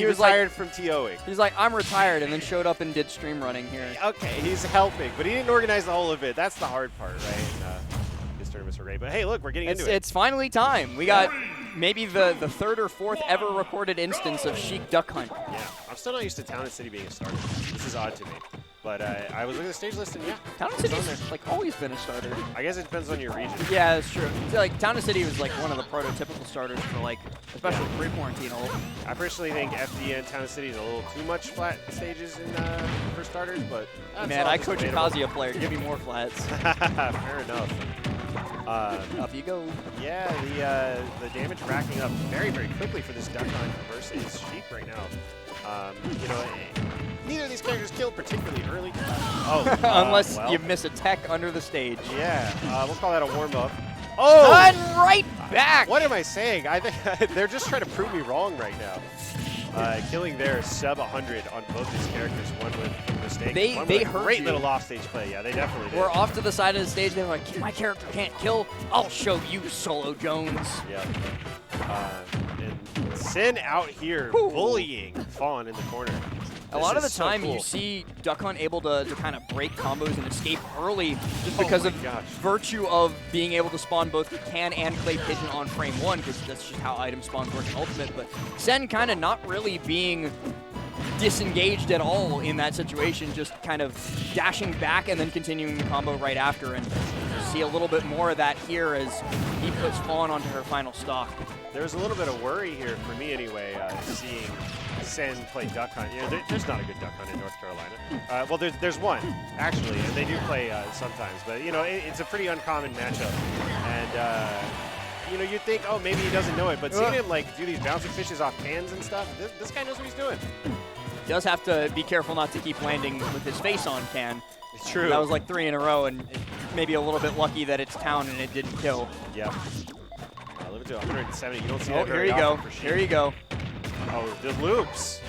he was retired from TOing. He's like, I'm retired, and then showed up and did stream running here. Okay, he's helping, but he didn't organize the whole event. That's the hard part, right? His tournaments were great. But hey, look, we're getting into it. It's finally time. We got maybe the third or fourth ever recorded instance of Sheik Duck Hunt. Yeah, I'm still not used to Town and City being a starter. This is odd to me. But I was looking at the stage list, and yeah. Town and City's like always been a starter. I guess it depends on your region. Yeah, that's true. Like Town and City was like one of the prototypical starters for like, especially pre-quarantine. I personally think FD and Town and City is a little too much flat stages for starters, but man, I coach a Kazuya player. Give me more flats. Fair enough. Up you go. Yeah, the damage racking up very, very quickly for this Duck Hunt versus Sheik right now. You know, neither of these characters killed particularly early. Unless well, you miss a tech under the stage. Yeah, we'll call that a warm-up. Oh! And right back! What am I saying? I think they're just trying to prove me wrong right now. Killing their sub 100 on both these characters, one with a mistake, one with a great little off-stage play. Yeah, they definitely did. We're off to the side of the stage. They're like, my character can't kill. I'll show you, Solo Jones. Yeah. And Senn out here bullying Fawn in the corner. A lot of the time, you see Duck Hunt able to kind of break combos and escape early just because of virtue of being able to spawn both Can and Clay Pigeon on frame 1, because that's just how item spawns work in Ultimate. But Senn kind of not really being disengaged at all in that situation, just kind of dashing back and then continuing the combo right after. And you see a little bit more of that here as he puts Fawn onto her final stock. There's a little bit of worry here for me anyway, seeing Senn play Duck Hunt. You know, there's not a good Duck Hunt in North Carolina. Well, there's one, actually, and they do play sometimes. But, you know, it's a pretty uncommon matchup. And, you know, you'd think, oh, maybe he doesn't know it. But seeing him, like, do these bouncing fishes off cans and stuff, this guy knows what he's doing. He does have to be careful not to keep landing with his face on Can. It's true. That was like 3 in a row, and maybe a little bit lucky that it's Town and it didn't kill. Yeah. Limit to 170. You don't see that very here you go. For Sheik. Here you go. Oh, the loops.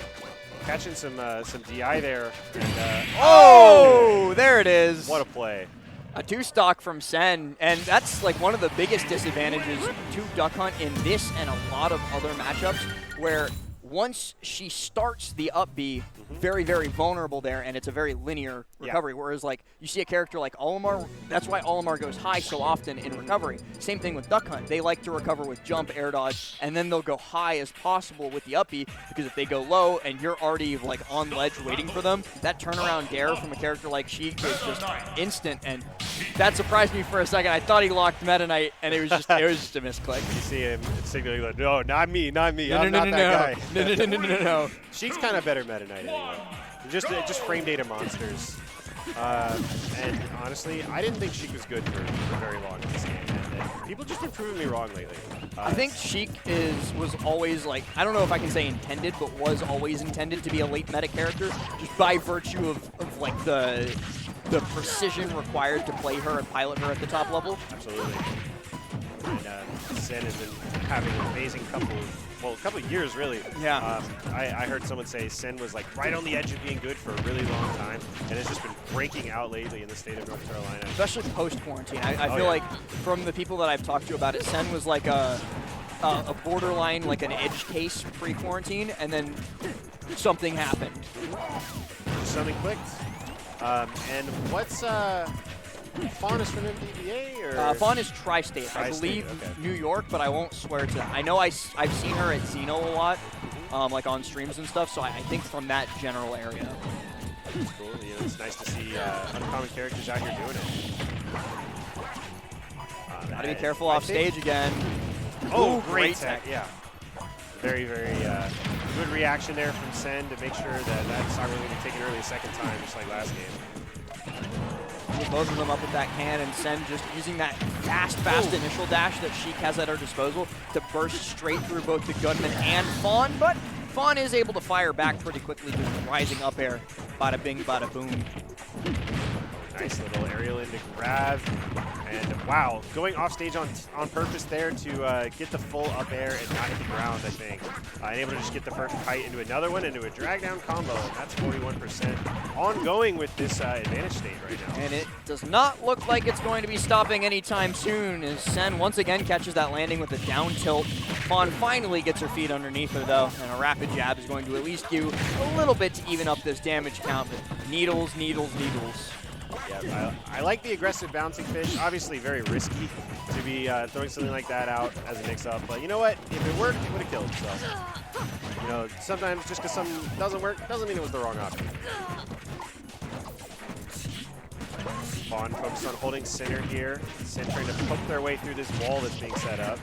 Catching some DI there. And, oh, there it is. What a play. A 2-stock from Senn, and that's like one of the biggest disadvantages to Duck Hunt in this and a lot of other matchups, where once she starts the up B, very, very vulnerable there, and it's a very linear recovery. Whereas, like, you see a character like Olimar, that's why Olimar goes high so often in recovery. Same thing with Duck Hunt. They like to recover with jump, air dodge, and then they'll go high as possible with the up B, because if they go low and you're already, like, on ledge waiting for them, that turnaround dare from a character like Sheik is just instant, and that surprised me for a second. I thought he locked Meta Knight, and it was just a misclick. You see him signaling, like, no, not me, not me. I'm not that guy. No. Sheik's kind of better Meta Knight anyway. Just frame data monsters. And honestly, I didn't think Sheik was good for very long in this game. And people just been proving me wrong lately. I think Sheik was always, like, I don't know if I can say intended, but was always intended to be a late meta character, just by virtue of like the precision required to play her and pilot her at the top level. Absolutely. And Senn has been having an amazing couple of years, really. Yeah. I heard someone say Senn was like right on the edge of being good for a really long time, and it's just been breaking out lately in the state of North Carolina. Especially post-quarantine. I feel like from the people that I've talked to about it, Senn was like a borderline, like an edge case pre-quarantine, and then something happened. Something clicked. And what's Fawn is from MDBA? Or? Fawn is Tri-State. I believe New York, but I won't swear to that. I know I've seen her at Xeno a lot, like on streams and stuff, so I think from that general area. That's cool. You know, it's nice to see uncommon characters out here doing it. Gotta be careful off stage again. Oh, great tech. Yeah. Very, very good reaction there from Senn to make sure that that's not really going to take it early a second time, just like last game. Both of them up with that can, and Senn just using that fast initial dash that Sheik has at her disposal to burst straight through both the Gunman and Fawn, but Fawn is able to fire back pretty quickly, just rising up air. Bada bing, bada boom. Nice little aerial in to grab, And wow, going off stage on purpose there to get the full up air and not hit the ground, I think. And able to just get the first kite into another one, into a drag down combo, and that's 41%. Ongoing with this advantage state right now. And it does not look like it's going to be stopping anytime soon, as Senn once again catches that landing with a down tilt. Fawn finally gets her feet underneath her though, and a rapid jab is going to at least do a little bit to even up this damage count, but needles, needles, needles. Yeah, I like the aggressive bouncing fish. Obviously very risky to be throwing something like that out as a mix-up. But you know what? If it worked, it would have killed. So, you know, sometimes just because something doesn't work doesn't mean it was the wrong option. Fawn focused on holding center here. Senn trying to poke their way through this wall that's being set up.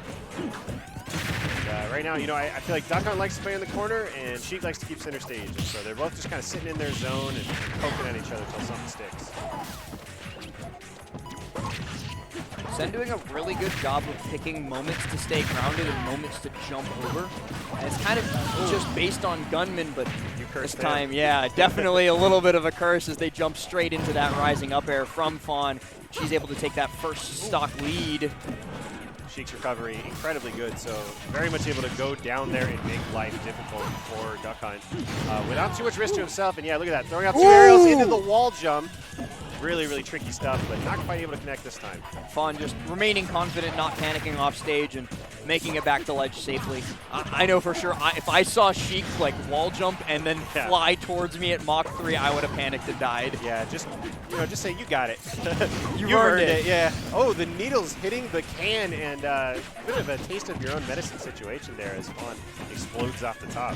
Right now, you know, I feel like Duck Hunt likes to play in the corner, and Sheik likes to keep center stage. And so they're both just kind of sitting in their zone and poking at each other until something sticks. Senn doing a really good job of picking moments to stay grounded and moments to jump over. And it's kind of just based on gunman, but this time, yeah, definitely a little bit of a curse as they jump straight into that rising up air from Fawn. She's able to take that first stock lead. Sheik's recovery incredibly good, so very much able to go down there and make life difficult for Duck Hunt without too much risk to himself. And yeah, look at that, throwing out two aerials into the wall jump. Really, really tricky stuff, but not quite able to connect this time. Fawn just remaining confident, not panicking off stage, and making it back to ledge safely. I know for sure, if I saw Sheik like wall jump and then fly towards me at Mach 3, I would have panicked and died. Yeah, just say you got it. you earned it. Yeah. Oh, the needles hitting the can, and a bit of a taste of your own medicine situation there as Fawn explodes off the top.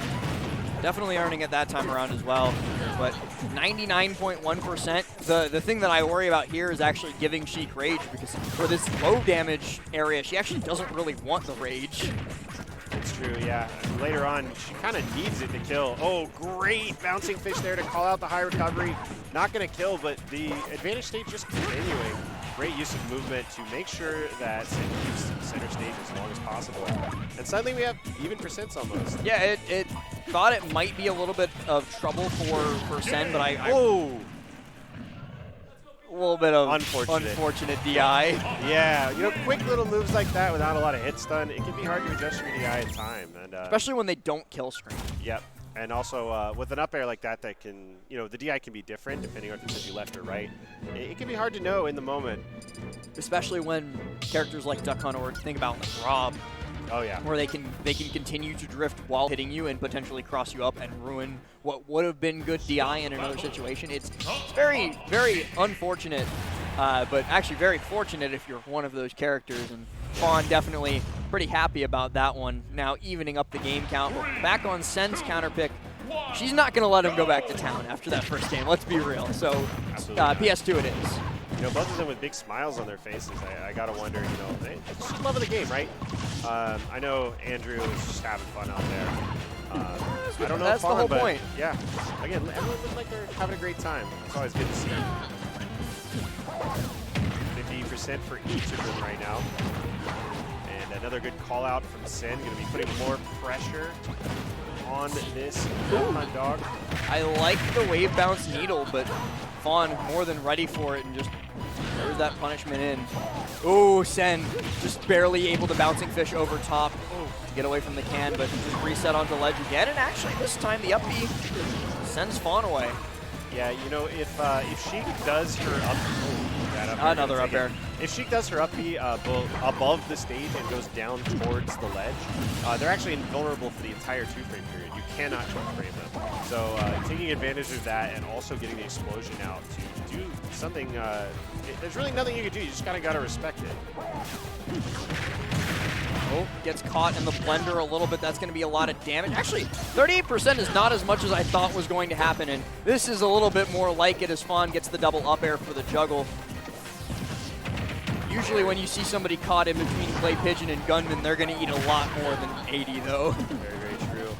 Definitely earning it that time around as well, but 99.1%. The thing that I worry about here is actually giving Sheik rage, because for this low damage area, she actually doesn't really want the rage. It's true, yeah. Later on, she kind of needs it to kill. Oh, great bouncing fish there to call out the high recovery. Not going to kill, but the advantage state just continuing. Great use of movement to make sure that Senn keeps center stage as long as possible. And suddenly we have even percents almost. Yeah, it thought it might be a little bit of trouble for Senn, but a little bit of unfortunate DI. Yeah, you know, quick little moves like that without a lot of hit stun, it can be hard to adjust your DI in time. And especially when they don't kill screen. Yep. And also with an up air like that can, you know, the DI can be different depending on if it's left or right. It can be hard to know in the moment. Especially when characters like Duck Hunt, or think about like Rob. Oh yeah. Where they can continue to drift while hitting you and potentially cross you up and ruin what would have been good DI in another situation. It's very, very unfortunate, but actually very fortunate if you're one of those characters. And Fawn definitely pretty happy about that one. Now evening up the game count. Back on Senn's counter pick. She's not going to let him go back to town after that first game. Let's be real. So PS2 it is. You know, both of them with big smiles on their faces. I got to wonder, you know, it's just love of the game, right? I know Andrew is just having fun out there. I don't know That's if Fawn, the whole but point. Yeah. Again, everyone looks like they're having a great time. It's always good to see. 50% for each of them right now. And another good call out from Senn. Going to be putting more pressure on this dog. I like the wave bounce needle, but Fawn more than ready for it and just throws that punishment in. Oh, Senn just barely able to bouncing fish over top to get away from the can, but just reset onto ledge again. And actually this time the up B sends Fawn away. Yeah, you know, if Sheik does her another up air. If Sheik does her up B above the stage and goes down towards the ledge, they're actually invulnerable for the entire 2-frame period. You cannot frame them. So taking advantage of that and also getting the explosion out to do something, there's really nothing you can do. You just kind of got to respect it. Oh, gets caught in the blender a little bit. That's going to be a lot of damage. Actually, 38% is not as much as I thought was going to happen, and this is a little bit more like it as Fawn gets the double up air for the juggle. Usually when you see somebody caught in between Clay Pigeon and Gunman, they're going to eat a lot more than 80, though. Very, very true.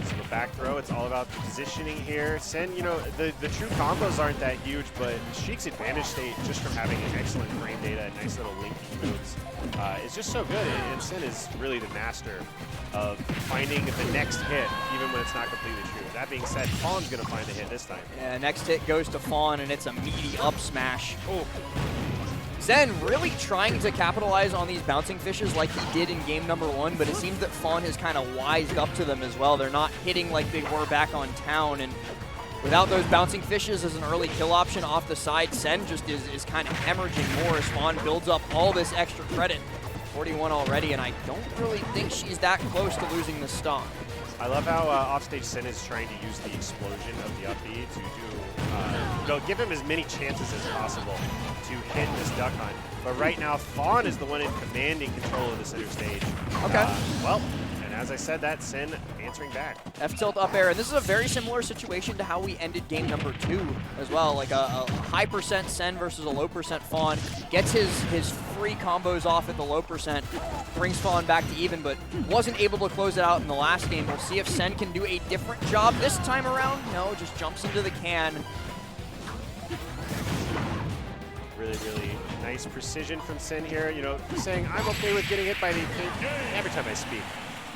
So the back throw, it's all about positioning here. Senn, you know, the true combos aren't that huge, but Sheik's advantage state, just from having an excellent frame data and nice little linking moves, is just so good. And Senn is really the master of finding the next hit, even when it's not completely true. That being said, Fawn's going to find a hit this time. Yeah, next hit goes to Fawn, and it's a meaty up smash. Oh. Senn really trying to capitalize on these bouncing fishes like he did in game number 1, but it seems that Fawn has kind of wised up to them as well. They're not hitting like they were back on town, and without those bouncing fishes as an early kill option off the side, Senn just is kind of hemorrhaging more as Fawn builds up all this extra credit. 41 already, and I don't really think she's that close to losing the stock. I love how offstage Senn is trying to use the explosion of the up B to give him as many chances as possible to hit this duck hunt. But right now, Fawn is the one in commanding control of the center stage. Okay. Well, and as I said that, Senn answering back. F-tilt up air, and this is a very similar situation to how we ended game number 2 as well. Like a high percent Senn versus a low percent Fawn. Gets his free combos off at the low percent, brings Fawn back to even, but wasn't able to close it out in the last game. We'll see if Senn can do a different job this time around. No, just jumps into the can. Really, really nice precision from Senn here. You know, saying, I'm okay with getting hit by the pink. Every time I speak.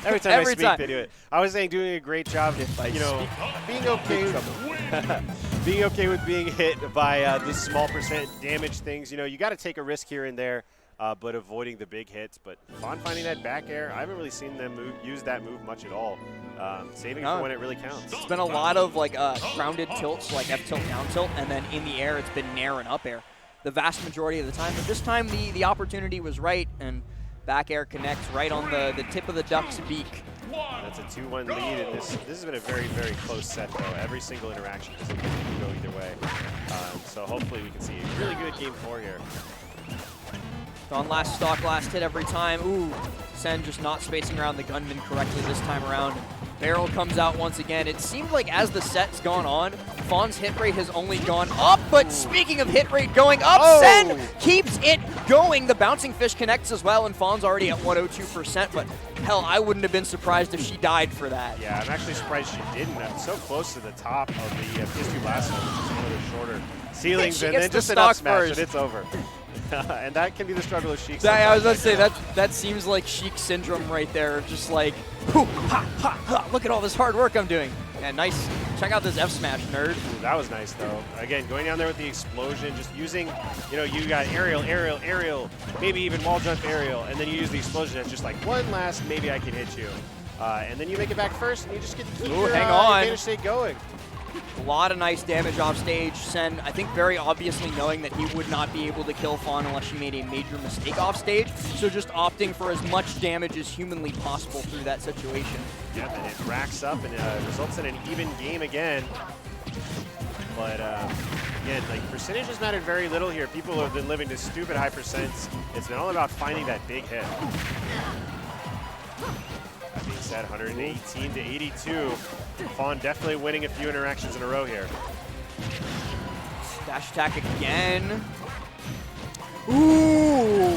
Every time I speak, they do it. I was saying doing a great job, you know, being okay with being okay with being hit by the small percent damage things. You know, you got to take a risk here and there, but avoiding the big hits. But Fawn finding that back air, I haven't really seen them use that move much at all. Saving it for when it really counts. It's been a lot of like grounded tilts, like F-tilt, down tilt, and then in the air, it's been nair and up air the vast majority of the time. But this time, the opportunity was right, and back air connects right on the tip of the duck's beak. That's a 2-1 lead, and this has been a very, very close set, though. Every single interaction can go either way. So hopefully we can see a really good game 4 here. On last stock, last hit every time. Ooh, Senn just not spacing around the gunman correctly this time around. Barrel comes out once again. It seemed like as the set's gone on, Fawn's hit rate has only gone up, but speaking of hit rate going up, Senn keeps it going. The bouncing fish connects as well, and Fawn's already at 102%, but hell, I wouldn't have been surprised if she died for that. Yeah, I'm actually surprised she didn't. I'm so close to the top of the PS2 Lasso, which is one of the shorter ceilings, and then just an up smash, and it's over. And that can be the struggle of Sheik. I was about to say, that seems like Sheik syndrome right there. Just like, ha, ha, ha, look at all this hard work I'm doing. Yeah, nice. Check out this F smash, nerd. Ooh, that was nice, though. Again, going down there with the explosion, just using, you know, you got aerial, aerial, aerial, maybe even wall jump aerial, and then you use the explosion as just like one last, maybe I can hit you. And then you make it back first, and you just get to keep your advantage state going. A lot of nice damage off stage. Senn, I think very obviously knowing that he would not be able to kill Fawn unless she made a major mistake off stage, so just opting for as much damage as humanly possible through that situation. Yeah, and it racks up and results in an even game again. But again, like percentages mattered very little here. People have been living to stupid high percents. It's been all about finding that big hit. That being said, 118 to 82. Fawn definitely winning a few interactions in a row here. Dash attack again. Ooh,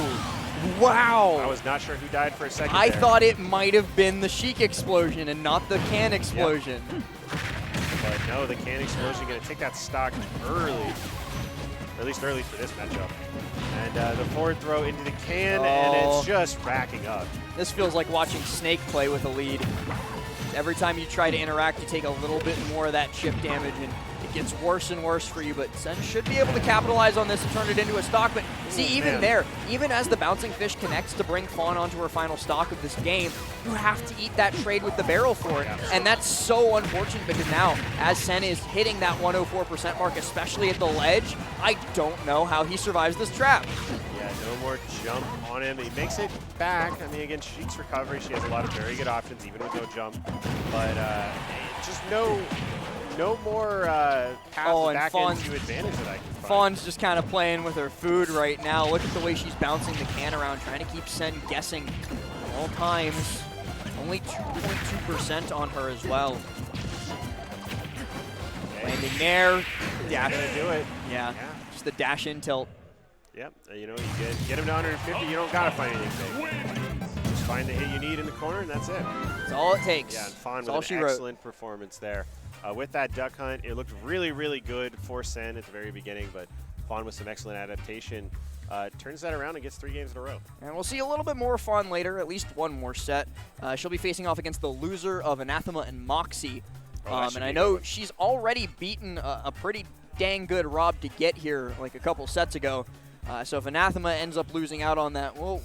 wow. I was not sure who died for a second I there. thought it might have been the Sheik explosion and not the can explosion. Yep. But no, the can explosion going to take that stock early. Or at least early for this matchup. And the forward throw into the can, and it's just racking up. This feels like watching Snake play with a lead. Every time you try to interact, you take a little bit more of that chip damage, and it gets worse and worse for you. But Senn should be able to capitalize on this and turn it into a stock. But see, even there, even as the bouncing fish connects to bring Fawn onto her final stock of this game, you have to eat that trade with the barrel for it. Absolutely. And that's so unfortunate because now, as Senn is hitting that 104% mark, especially at the ledge, I don't know how he survives this trap. Yeah, no more jump on him. He makes it back. I mean, again, Sheik's recovery, she has a lot of very good options, even with no jump. But just no more paths back into advantage that I can find. Fawn's just kind of playing with her food right now. Look at the way she's bouncing the can around, trying to keep Senn guessing at all times. Only 2.2% on her as well. Okay. Landing there. Dash. Gonna do it. Yeah, just the dash in tilt. Yep, you know, you get him to 150, you don't gotta find anything big. Just find the hit you need in the corner, and that's it. That's all it takes. Yeah, and Fawn with an excellent performance there. With that duck hunt, it looked really, really good for Senn at the very beginning, but Fawn with some excellent adaptation turns that around and gets 3 games in a row. And we'll see a little bit more Fawn later, at least one more set. She'll be facing off against the loser of Anathema and Moxie. And I know she's already beaten a pretty dang good Rob to get here like a couple sets ago. So if Anathema ends up losing out on that, we'll